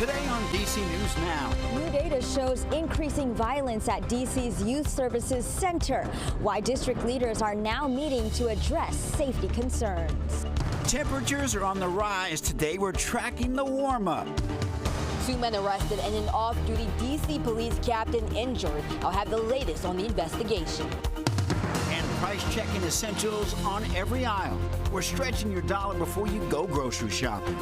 Today on DC News Now. New data shows increasing violence at DC's Youth Services Center. Why district leaders are now meeting to address safety concerns. Temperatures are on the rise. Today we're tracking the warm-up. 2 men arrested and an off-duty DC police captain injured. I'll have the latest on the investigation. And price-checking essentials on every aisle. We're stretching your dollar before you go grocery shopping.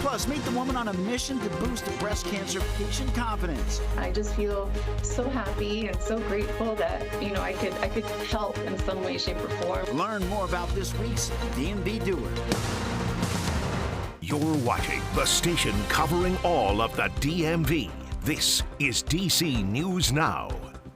Plus, meet the woman on a mission to boost the breast cancer patient confidence. I just feel so happy and so grateful that, I could help in some way, shape, or form. Learn more about this week's DMV Doer. You're watching the station covering all of the DMV. This is DC News Now.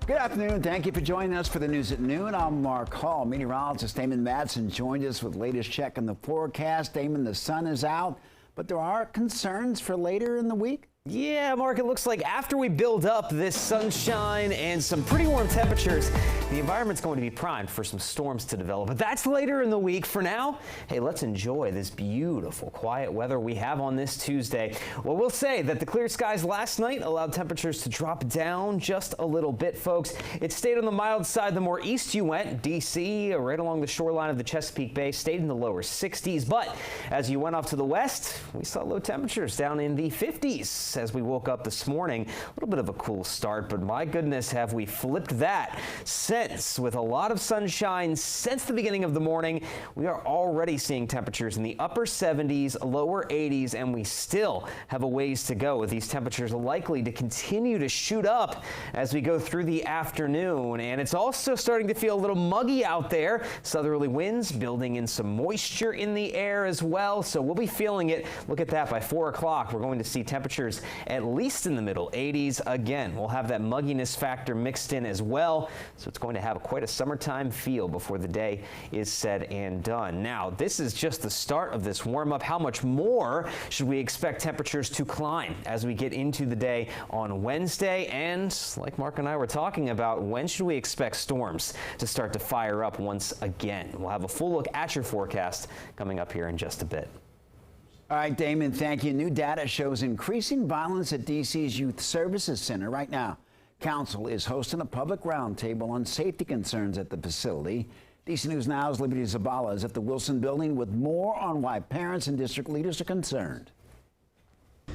Good afternoon. Thank you for joining us for the news at noon. I'm Mark Hall. Meteorologist Damon Madsen joined us with latest check on the forecast. Damon, the sun is out, but there are concerns for later in the week. Yeah, Mark, it looks like after we build up this sunshine and some pretty warm temperatures, the environment's going to be primed for some storms to develop. But that's later in the week. For now, hey, let's enjoy this beautiful, quiet weather we have on this Tuesday. Well, we'll say that the clear skies last night allowed temperatures to drop down just a little bit, folks. It stayed on the mild side the more east you went. D.C., right along the shoreline of the Chesapeake Bay, stayed in the lower 60s. But as you went off to the west, we saw low temperatures down in the 50s. As we woke up this morning, a little bit of a cool start, but my goodness, have we flipped that since. With a lot of sunshine since the beginning of the morning, we are already seeing temperatures in the upper 70s, lower 80s, and we still have a ways to go, with these temperatures likely to continue to shoot up as we go through the afternoon. And it's also starting to feel a little muggy out there. Southerly winds building in some moisture in the air as well, so we'll be feeling it. Look at that, by 4 o'clock, we're going to see temperatures at least in the middle 80s. Again, we'll have that mugginess factor mixed in as well, so it's going to have quite a summertime feel before the day is said and done. Now, this is just the start of this warm-up. How much more should we expect temperatures to climb as we get into the day on Wednesday? And like Mark and I were talking about, when should we expect storms to start to fire up once again? We'll have a full look at your forecast coming up here in just a bit. All right, Damon, thank you. New data shows increasing violence at DC's Youth Services Center. Right now, Council is hosting a public roundtable on safety concerns at the facility. DC News Now's Liberty Zabala is at the Wilson Building with more on why parents and district leaders are concerned.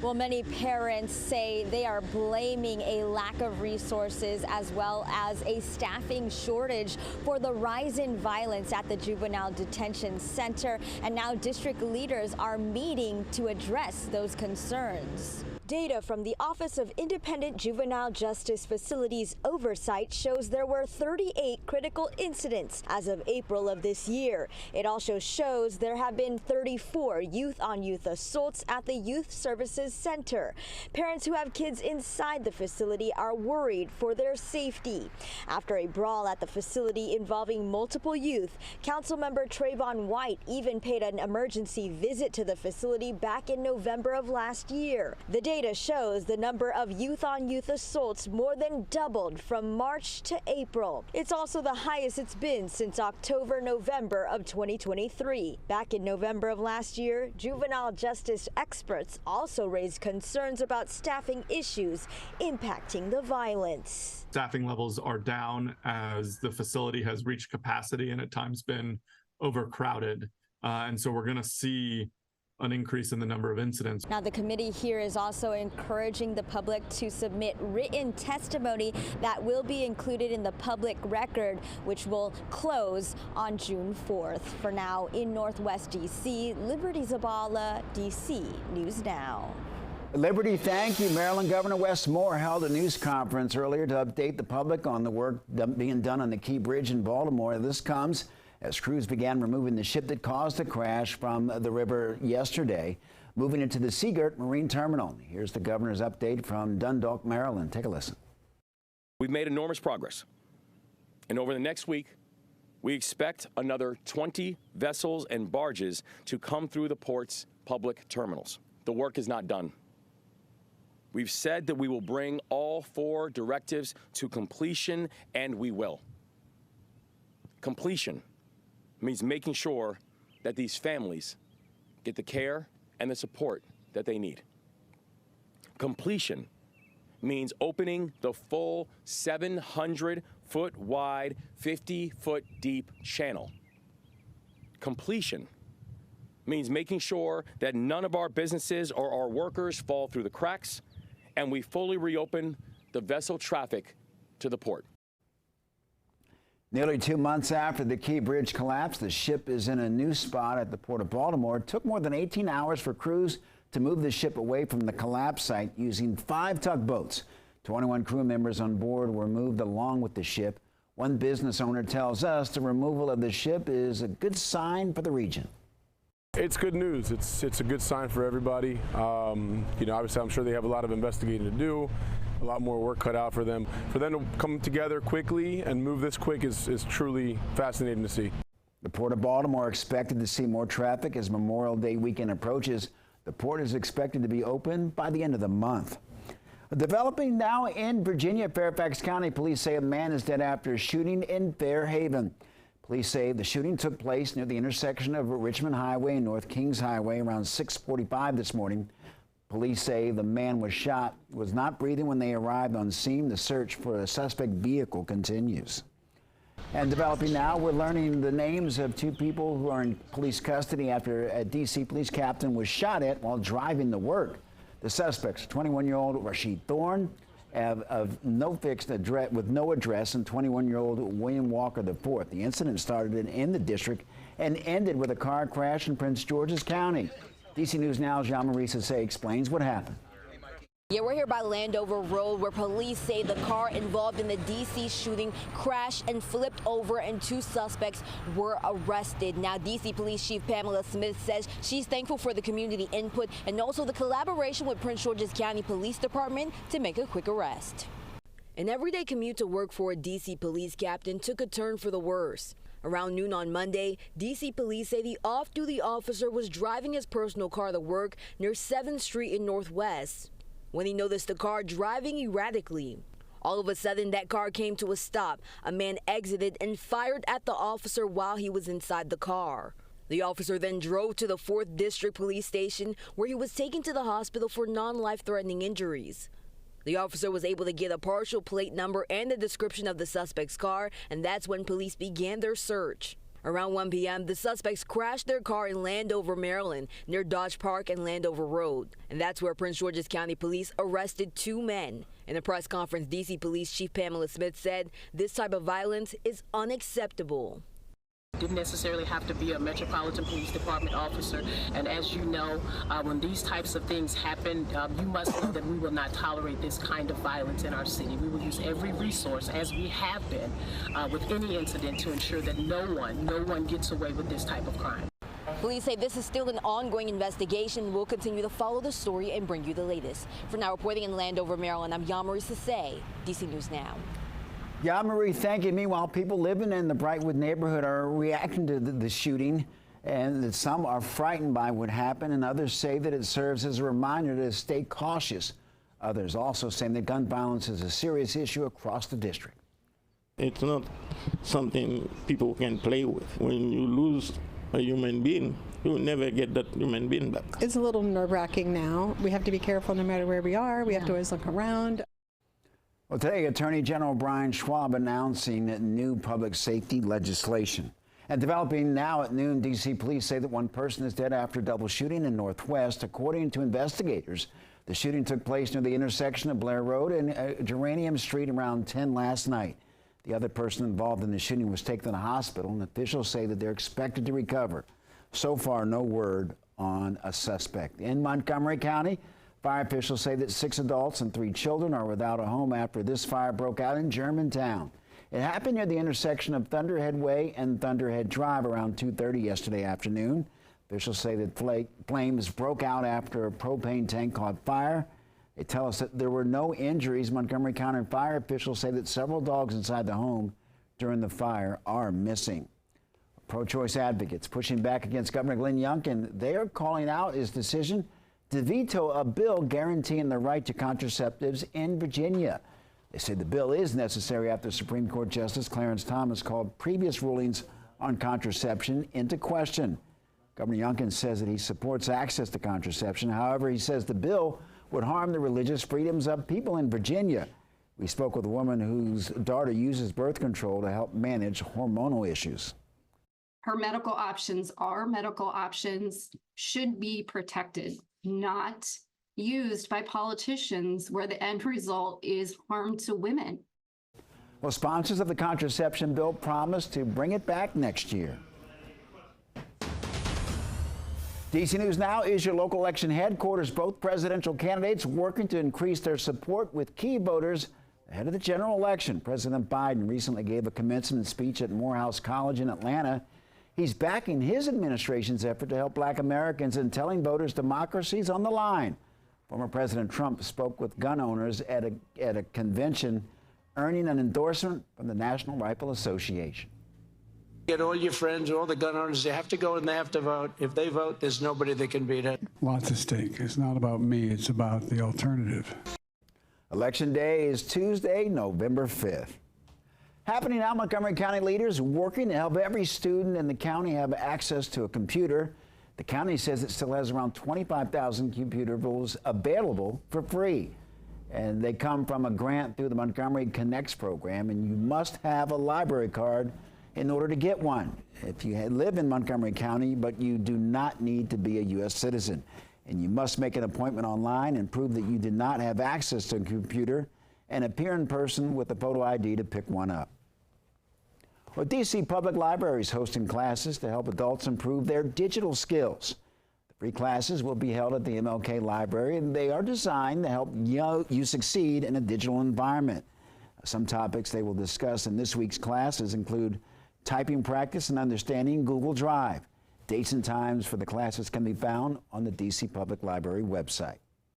Well, many parents say they are blaming a lack of resources as well as a staffing shortage for the rise in violence at the Juvenile Detention Center. And now district leaders are meeting to address those concerns. Data from the Office of Independent Juvenile Justice Facilities Oversight shows there were 38 critical incidents as of April of this year. It also shows there have been 34 youth-on-youth assaults at the Youth Services Center. Parents who have kids inside the facility are worried for their safety. After a brawl at the facility involving multiple youth, Councilmember Trayvon White even paid an emergency visit to the facility back in November of last year. The data shows the number of youth-on-youth assaults more than doubled from March to April. It's also the highest it's been since October-November of 2023. Back in November of last year, juvenile justice experts also raised concerns about staffing issues impacting the violence. Staffing levels are down as the facility has reached capacity and at times been overcrowded. And so we're going to see an increase in the number of incidents. Now, the committee here is also encouraging the public to submit written testimony that will be included in the public record, which will close on June 4th. For now, in Northwest D.C., Liberty Zabala, D.C. News Now. Liberty, thank you. Maryland Governor Wes Moore held a news conference earlier to update the public on the work being done on the Key Bridge in Baltimore. This comes as crews began removing the ship that caused the crash from the river yesterday, moving it to the Seagirt Marine Terminal. Here's the governor's update from Dundalk, Maryland. Take a listen. We've made enormous progress. And over the next week, we expect another 20 vessels and barges to come through the port's public terminals. The work is not done. We've said that we will bring all 4 directives to completion, and we will. Completion means making sure that these families get the care and the support that they need. Completion means opening the full 700-foot wide, 50-foot deep channel. Completion means making sure that none of our businesses or our workers fall through the cracks, and we fully reopen the vessel traffic to the port. Nearly 2 months after the Key Bridge collapsed, the ship is in a new spot at the Port of Baltimore. It took more than 18 hours for crews to move the ship away from the collapse site using 5 tugboats. 21 crew members on board were moved along with the ship. One business owner tells us the removal of the ship is a good sign for the region. It's good news. It's a good sign for everybody. You know, obviously I'm sure they have a lot of investigating to do, a lot more work cut out for them. For them to come together quickly and move this quick is truly fascinating to see. The Port of Baltimore expected to see more traffic as Memorial Day weekend approaches. The port is expected to be open by the end of the month. Developing now in Virginia, Fairfax County police say a man is dead after a shooting in Fairhaven. Police say the shooting took place near the intersection of Richmond Highway and North Kings Highway around 6:45 this morning. Police say the man was not breathing when they arrived on scene. The search for a suspect vehicle continues. And developing now, we're learning the names of 2 people who are in police custody after a D.C. police captain was shot at while driving to work. The suspects, 21-year-old Rashid Thorne, of no fixed address, with no address, and 21-year-old William Walker IV. The incident started in the district and ended with a car crash in Prince George's County. DC News Now's Jean-Marie Sissay explains what happened. Yeah, we're here by Landover Road, where police say the car involved in the D.C. shooting crashed and flipped over, and 2 suspects were arrested. Now, D.C. Police Chief Pamela Smith says she's thankful for the community input and also the collaboration with Prince George's County Police Department to make a quick arrest. An everyday commute to work for a D.C. police captain took a turn for the worse. Around noon on Monday, D.C. police say the off-duty officer was driving his personal car to work near 7th Street in Northwest when he noticed the car driving erratically. All of a sudden, that car came to a stop. A man exited and fired at the officer while he was inside the car. The officer then drove to the 4th District Police Station, where he was taken to the hospital for non-life-threatening injuries. The officer was able to get a partial plate number and a description of the suspect's car, and that's when police began their search. Around 1 p.m., the suspects crashed their car in Landover, Maryland, near Dodge Park and Landover Road. And that's where Prince George's County Police arrested 2 men. In a press conference, D.C. Police Chief Pamela Smith said this type of violence is unacceptable. Didn't necessarily have to be a Metropolitan Police Department officer. And as you know, when these types of things happen, you must know that we will not tolerate this kind of violence in our city. We will use every resource, as we have been, with any incident to ensure that no one gets away with this type of crime. Police say this is still an ongoing investigation. We'll continue to follow the story and bring you the latest. For now, reporting in Landover, Maryland, I'm Jean-Marie Sissay, DC News Now. Yeah, Marie, thank you. Meanwhile, people living in the Brightwood neighborhood are reacting to the shooting, and some are frightened by what happened, and others say that it serves as a reminder to stay cautious. Others also saying that gun violence is a serious issue across the district. It's not something people can play with. When you lose a human being, you will never get that human being back. It's a little nerve-wracking now. We have to be careful no matter where we are. We have to always look around. Well, today, Attorney General Brian Schwab announcing new public safety legislation. And developing now at noon, D.C. police say that 1 person is dead after a double shooting in Northwest. According to investigators, the shooting took place near the intersection of Blair Road and Geranium Street around 10 last night. The other person involved in the shooting was taken to the hospital, and officials say that they're expected to recover. So far, no word on a suspect. In Montgomery County, fire officials say that 6 adults and 3 children are without a home after this fire broke out in Germantown. It happened near the intersection of Thunderhead Way and Thunderhead Drive around 2:30 yesterday afternoon. Officials say that flames broke out after a propane tank caught fire. They tell us that there were no injuries. Montgomery County fire officials say that several dogs inside the home during the fire are missing. Pro-choice advocates pushing back against Governor Glenn Youngkin. They are calling out his decision to veto a bill guaranteeing the right to contraceptives in Virginia. They say the bill is necessary after Supreme Court Justice Clarence Thomas called previous rulings on contraception into question. Governor Youngkin says that he supports access to contraception. However, he says the bill would harm the religious freedoms of people in Virginia. We spoke with a woman whose daughter uses birth control to help manage hormonal issues. Her medical options are medical options, should be protected, not used by politicians where the end result is harm to women. Well, sponsors of the contraception bill promise to bring it back next year. DC News Now is your local election headquarters. Both presidential candidates working to increase their support with key voters ahead of the general election. President Biden recently gave a commencement speech at Morehouse College in Atlanta. He's backing his administration's effort to help Black Americans and telling voters democracy's on the line. Former President Trump spoke with gun owners at a convention, earning an endorsement from the National Rifle Association. Get all your friends, all the gun owners, they have to go and they have to vote. If they vote, there's nobody that can beat it. Lots at stake. It's not about me, it's about the alternative. Election day is Tuesday, November 5th. Happening now, Montgomery County leaders working to help every student in the county have access to a computer. The county says it still has around 25,000 computers available for free. And they come from a grant through the Montgomery Connects program, and you must have a library card in order to get one. If you live in Montgomery County, but you do not need to be a U.S. citizen. And you must make an appointment online and prove that you did not have access to a computer and appear in person with a photo ID to pick one up. Well, D.C. Public Library is hosting classes to help adults improve their digital skills. The free classes will be held at the MLK Library, and they are designed to help you succeed in a digital environment. Some topics they will discuss in this week's classes include typing practice and understanding Google Drive. Dates and times for the classes can be found on the D.C. Public Library website.